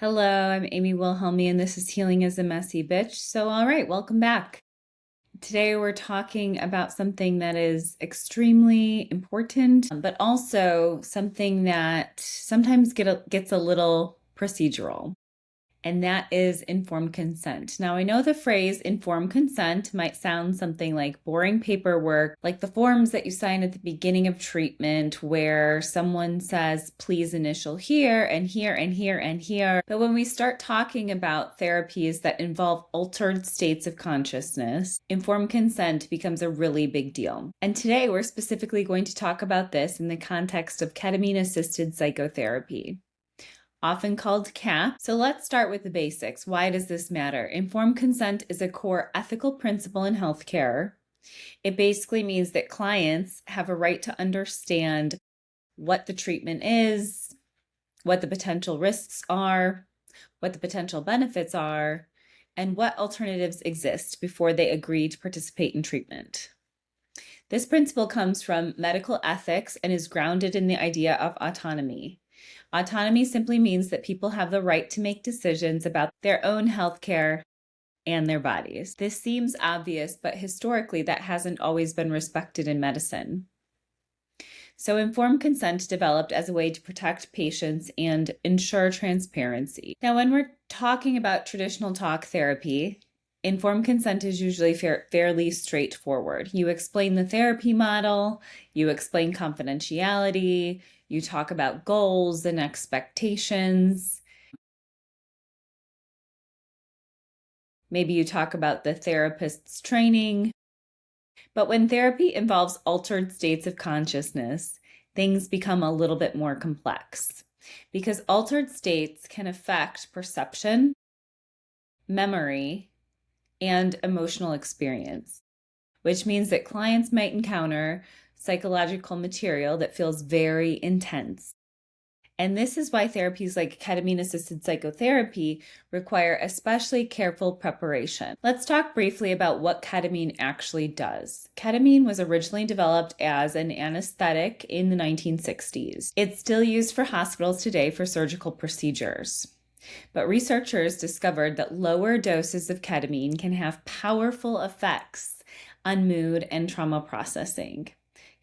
Hello, I'm Amy Wilhelmi, and this is Healing as a Messy Bitch. All right, welcome back. Today we're talking about something that is extremely important, but also something that sometimes gets a little procedural, and that is informed consent. Now, I know the phrase informed consent might sound something like boring paperwork, like the forms that you sign at the beginning of treatment where someone says, please initial here and here and here and here. But when we start talking about therapies that involve altered states of consciousness, informed consent becomes a really big deal. And today we're specifically going to talk about this in the context of ketamine-assisted psychotherapy, often called KAP. So let's start with the basics. Why does this matter? Informed consent is a core ethical principle in healthcare. It basically means that clients have a right to understand what the treatment is, what the potential risks are, what the potential benefits are, and what alternatives exist before they agree to participate in treatment. This principle comes from medical ethics and is grounded in the idea of autonomy. Autonomy simply means that people have the right to make decisions about their own healthcare and their bodies. This seems obvious, but historically that hasn't always been respected in medicine. So informed consent developed as a way to protect patients and ensure transparency. Now, when we're talking about traditional talk therapy, informed consent is usually fairly straightforward. You explain the therapy model, you explain confidentiality, you talk about goals and expectations. Maybe you talk about the therapist's training. But when therapy involves altered states of consciousness, things become a little bit more complex because altered states can affect perception, memory, and emotional experience, which means that clients might encounter psychological material that feels very intense. And this is why therapies like ketamine-assisted psychotherapy require especially careful preparation. Let's talk briefly about what ketamine actually does. Ketamine was originally developed as an anesthetic in the 1960s. It's still used for hospitals today for surgical procedures. But researchers discovered that lower doses of ketamine can have powerful effects on mood and trauma processing.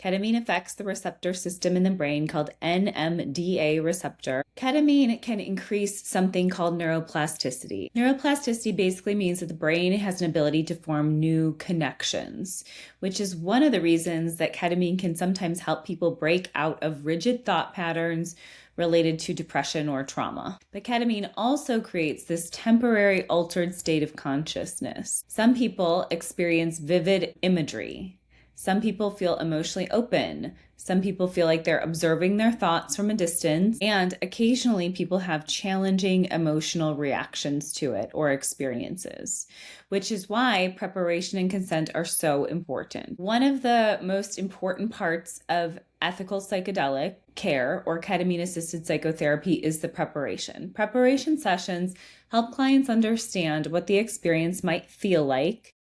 Ketamine affects the receptor system in the brain called NMDA receptor. Ketamine can increase something called neuroplasticity. Neuroplasticity basically means that the brain has an ability to form new connections, which is one of the reasons that ketamine can sometimes help people break out of rigid thought patterns related to depression or trauma. But ketamine also creates this temporary altered state of consciousness. Some people experience vivid imagery. Some people feel emotionally open. Some people feel like they're observing their thoughts from a distance. And occasionally people have challenging emotional reactions to it or experiences, which is why preparation and consent are so important. One of the most important parts of ethical psychedelic care or ketamine-assisted psychotherapy is the preparation. Preparation sessions help clients understand what the experience might feel like.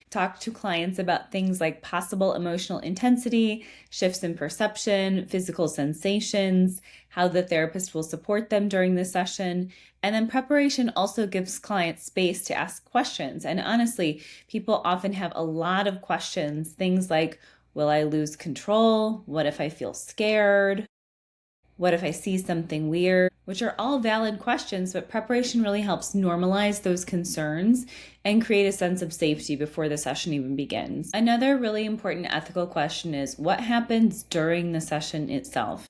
Talk to clients about things like possible emotional intensity, shifts in perception, physical sensations, how the therapist will support them during the session. And then preparation also gives clients space to ask questions. And honestly, people often have a lot of questions, things like, will I lose control? What if I feel scared? What if I see something weird? Which are all valid questions, but preparation really helps normalize those concerns and create a sense of safety before the session even begins. Another really important ethical question is what happens during the session itself?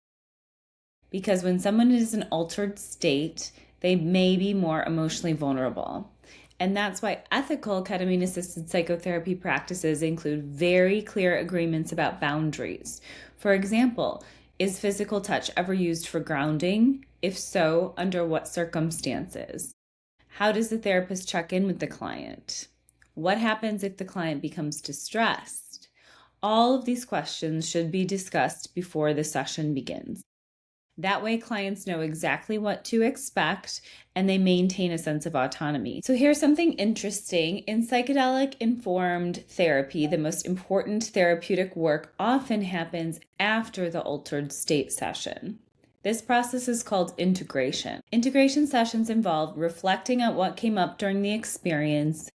Because when someone is in an altered state, they may be more emotionally vulnerable. And that's why ethical ketamine-assisted psychotherapy practices include very clear agreements about boundaries. For example, is physical touch ever used for grounding? If so, under what circumstances? How does the therapist check in with the client? What happens if the client becomes distressed? All of these questions should be discussed before the session begins. That way, clients know exactly what to expect and they maintain a sense of autonomy. So here's something interesting. In psychedelic-informed therapy, the most important therapeutic work often happens after the altered state session. This process is called integration. Integration sessions involve reflecting on what came up during the experience,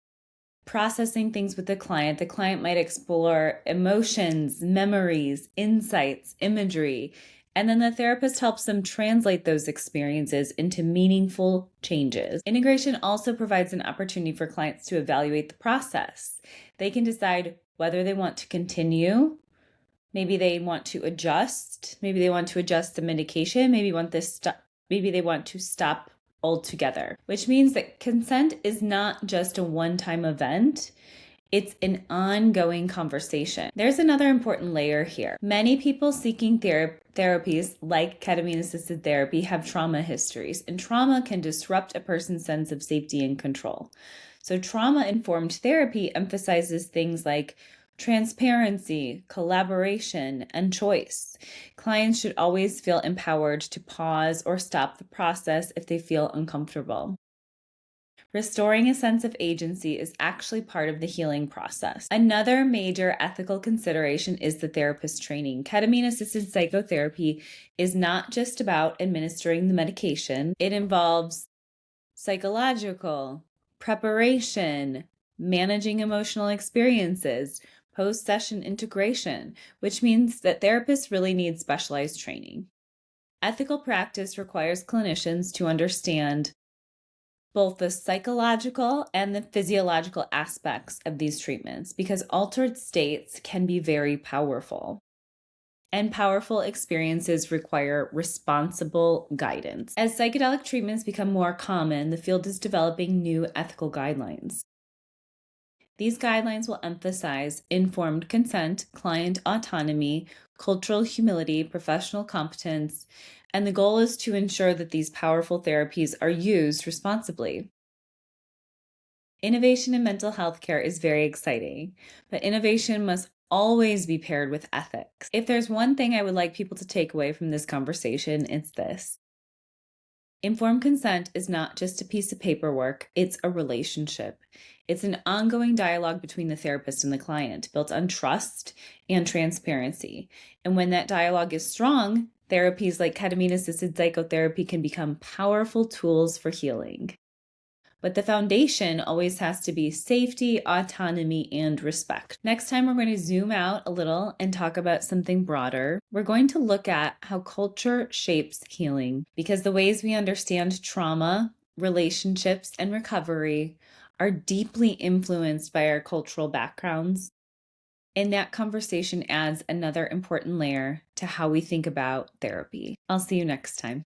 processing things with the client. The client might explore emotions, memories, insights, imagery, and then the therapist helps them translate those experiences into meaningful changes. Integration also provides an opportunity for clients to evaluate the process. They can decide whether they want to continue. Maybe they want to adjust. Maybe they want to adjust the medication. Maybe they want to stop altogether, which means that consent is not just a one-time event. It's an ongoing conversation. There's another important layer here. Many people seeking therapies like ketamine-assisted therapy have trauma histories, and trauma can disrupt a person's sense of safety and control. So trauma-informed therapy emphasizes things like transparency, collaboration, and choice. Clients should always feel empowered to pause or stop the process if they feel uncomfortable. Restoring a sense of agency is actually part of the healing process. Another major ethical consideration is the therapist training. Ketamine-assisted psychotherapy is not just about administering the medication. It involves psychological preparation, managing emotional experiences, post-session integration, which means that therapists really need specialized training. Ethical practice requires clinicians to understand both the psychological and the physiological aspects of these treatments, because altered states can be very powerful. And powerful experiences require responsible guidance. As psychedelic treatments become more common, the field is developing new ethical guidelines. These guidelines will emphasize informed consent, client autonomy, cultural humility, professional competence, and the goal is to ensure that these powerful therapies are used responsibly. Innovation in mental health care is very exciting, but innovation must always be paired with ethics. If there's one thing I would like people to take away from this conversation, it's this. Informed consent is not just a piece of paperwork, it's a relationship. It's an ongoing dialogue between the therapist and the client, built on trust and transparency. And when that dialogue is strong, therapies like ketamine-assisted psychotherapy can become powerful tools for healing. But the foundation always has to be safety, autonomy, and respect. Next time, we're going to zoom out a little and talk about something broader. We're going to look at how culture shapes healing, because the ways we understand trauma, relationships, and recovery are deeply influenced by our cultural backgrounds. And that conversation adds another important layer to how we think about therapy. I'll see you next time.